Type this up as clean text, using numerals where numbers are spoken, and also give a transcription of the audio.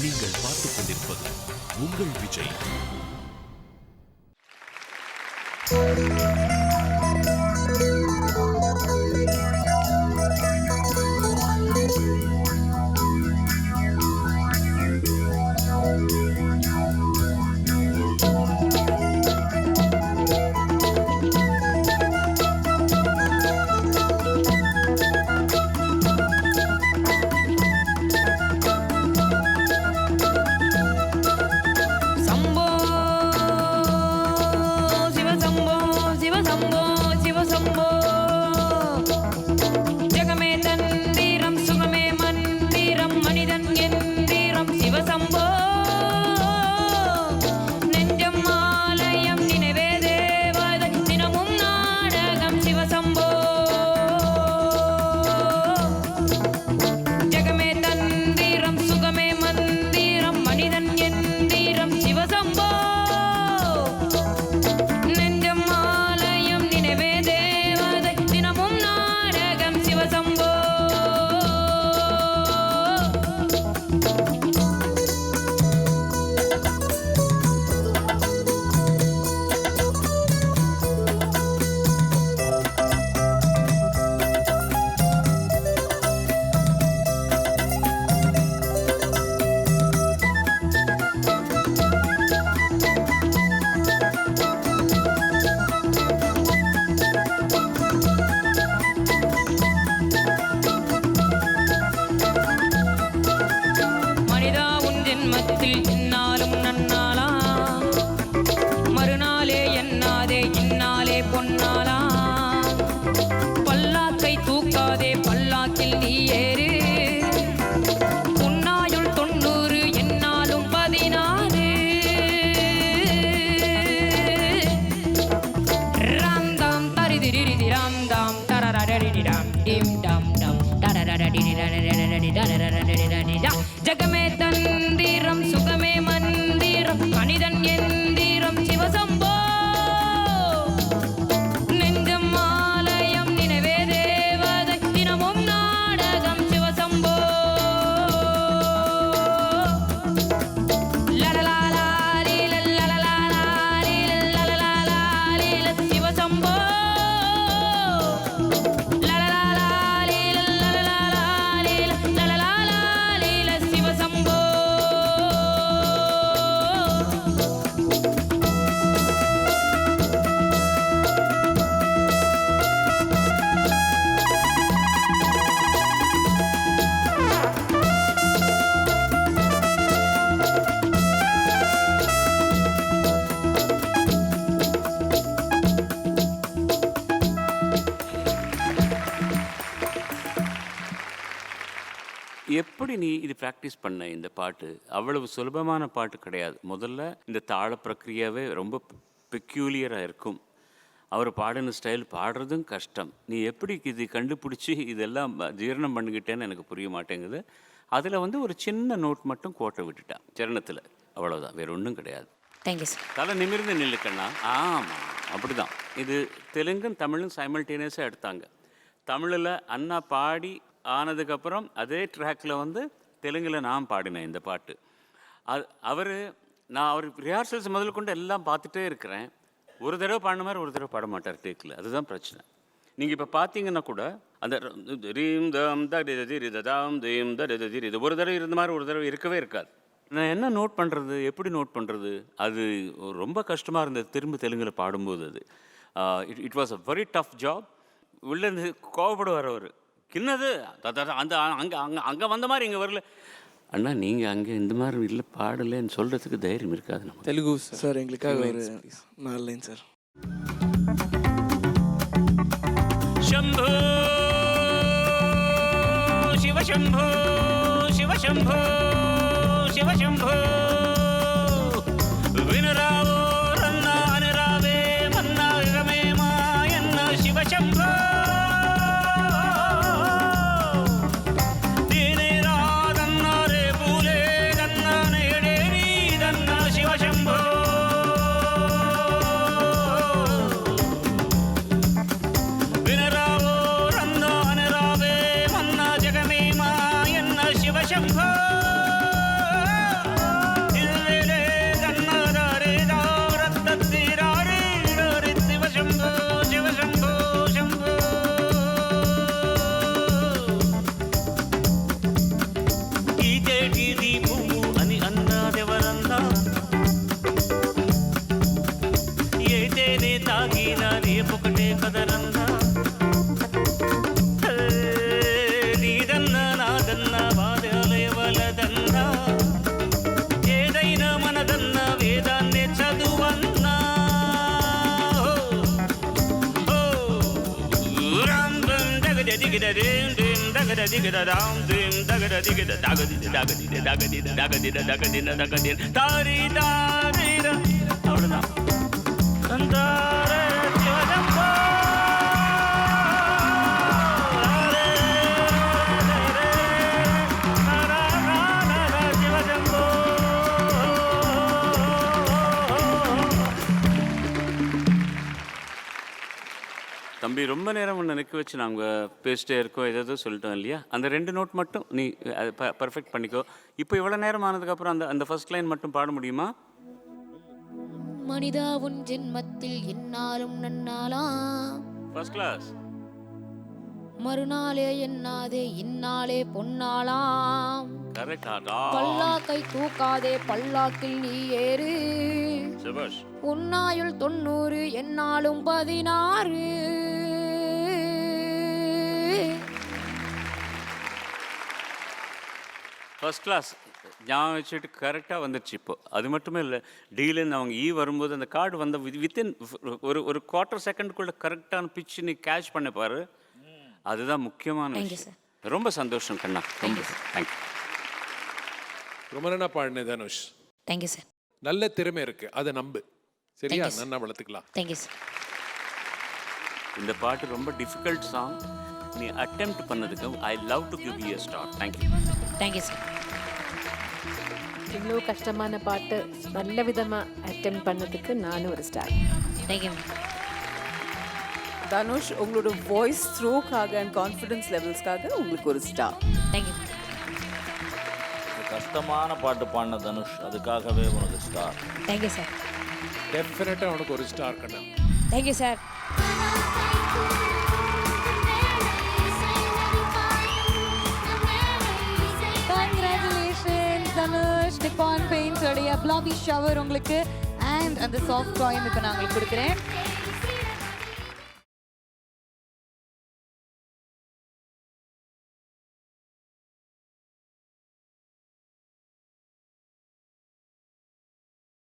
நீங்கள் பார்த்துக் கொண்டிருப்பது உங்கள் விஜய். ஜகமே தந்திரம் சுகமே மந்திரம் மனிதன் எந்திரம் சிவசம்போ நெஞ்சம் ஆலயம் நினைவே தேவதை தினமும் நாடகம் சிவசம்போ சிவசம்போ எப்படி நீ இது ப்ராக்டிஸ் பண்ண? இந்த பாட்டு அவ்வளவு சுலபமான பாட்டு கிடையாது. முதல்ல இந்த தாள பிரக்ரியாவே ரொம்ப பெக்யூலியராக இருக்கும். அவர் பாடின ஸ்டைல் பாடுறதும் கஷ்டம். நீ எப்படி இது கண்டுபிடிச்சி இதெல்லாம் ஜீரணம் பண்ணிக்கிட்டேன்னு எனக்கு புரிய மாட்டேங்குது. அதில் ஒரு சின்ன நோட் மட்டும் கோட்டை விட்டுட்டான் சரணத்தில், அவ்வளோதான், வேற ஒன்றும் கிடையாது. Thank you sir. தலை நிமிர்ந்து நில்லுக்கண்ணா. ஆமாம், அப்படி தான். இது தெலுங்கும் தமிழும் சைமல்டேனியஸாக எடுத்தாங்க. தமிழில் அண்ணா பாடி ஆனதுக்கப்புறம் அதே ட்ராக்கில் தெலுங்கில் நான் பாடினேன் இந்த பாட்டு. நான் அவர் ரிஹார்சல்ஸ் முதல் கொண்டு எல்லாம் பார்த்துட்டே இருக்கிறேன். ஒரு தடவை பாடின மாதிரி ஒரு தடவை பாட மாட்டார் டேக்கில். அதுதான் பிரச்சனை. நீங்கள் இப்போ பார்த்தீங்கன்னா கூட அந்த ரீம் தம் தாம் தீம் இது ஒரு தடவை இருந்த மாதிரி ஒரு தடவை இருக்கவே இருக்காது. நான் என்ன நோட் பண்ணுறது, எப்படி நோட் பண்ணுறது, அது ரொம்ப கஷ்டமாக இருந்தது திரும்ப தெலுங்கில் பாடும்போது. அது it was a very tough job. உள்ளேருந்து கோவப்படுவார் அவர். கிண்ணது அந்த அங்கே அங்கே அங்கே வந்த மாதிரி இங்கே வரல. அண்ணா நீங்கள் அங்கே இந்த மாதிரி இல்லை பாடலைன்னு சொல்கிறதுக்கு தைரியம் இருக்காது நம்ம. தெலுங்கு சார் எங்களுக்காக ஒரு 4 லைன் சார். शंभो शिव शंभो शिव शंभो शिव शंभो विनरावो रन्ना अनरावे मन्ना विगमे मायन्न शिव शंभो दीने रादन्ना रे पूले गन्ना नेडे नीदन्ना Shiv Shambho dim dim dagada digada dam dim dagada digada dagadi dagadi dagadi dagadi dagadi dagadi tari tari அவ்வளவுதான் சந்தாரே சிவசம்போ சிவசம்போ. தம்பி ரொம்ப நேரம் ஒன்று நிற்க வச்சு நாங்கள் பேசிட்டே இருக்கோம், ஏதோ சொல்லிட்டோம் இல்லையா? அந்த 2 நோட் மட்டும் நீ அது பர்ஃபெக்ட் பண்ணிக்கோ. இப்போ இவ்வளோ நேரம் ஆனதுக்கப்புறம் அந்த ஃபர்ஸ்ட் லைன் மட்டும் பாட முடியுமா? மனிதா உன் ஜென்மத்தில் என்னாலும் நன்னாலாம், ஃபர்ஸ்ட் கிளாஸ். மறுநாளே என்னாதே இந்நாளே பொன்னாலாம், கரெக்டாடா. பல்லாக்கை தூக்காதே பல்லாக்கில் நீ ஏறு, சுபாஷ். உன்னாயுள் 90 என்னாலும் 16. ஃபர்ஸ்ட் கிளாஸ் ஞாபகம் வச்சுட்டு கரெக்டாக வந்துடுச்சு. இப்போ அது மட்டுமே இல்லை, டீலேருந்து அவங்க வரும்போது அந்த கார்டு வந்த வித்தின் ஒரு குவார்ட்டர் செகண்டுக்குள்ளே கரெக்டான பிச் நீ கேட்ச் பண்ண பாரு, அதுதான் முக்கியமான விஷயம். ரொம்ப சந்தோஷம் கண்ணா, ரொம்ப தேங்க்யூ. ரொம்ப நல்லா பாடினே தனுஷ். Thank you sir. நல்ல திறமை இருக்கு, அதை நம்பு, சரியா? நல்லா வளர்த்துக்கலாம். Thank you sir. இந்த பாட்டு ரொம்ப டிஃபிகல்ட் சாங், நீ அட்டெம்ப்ட் பண்ணதுக்கு I love to give you a star. Thank you. Thank you sir. இவ்வளோ கஷ்டமான பாட்டு நல்ல விதமாக அட்டெம்ப்ட் பண்ணதுக்கு நானும் ஒரு ஸ்டார். தேங்க்யூ. தனுஷ், உங்களோட வாய்ஸ் த்ரோக்காக அண்ட் கான்ஃபிடன்ஸ் லெவல்ஸ்க்காக உங்களுக்கு ஒரு ஸ்டார். தேங்க்யூ. கஷ்டமான பாட்டு பாடின தனுஷ், அதுக்காகவே உனக்கு ஸ்டார். Thank you sir. டெஃபினட்டாக உனக்கு ஒரு ஸ்டார் கண்ணா. Thank you sir. Congratulations Dhanush. Nippon Paints உடைய Blobby Shower உங்களுக்கு and அந்த சாஃப்ட் டாய் இப்போ நான் உங்களுக்கு கொடுக்குறேன்.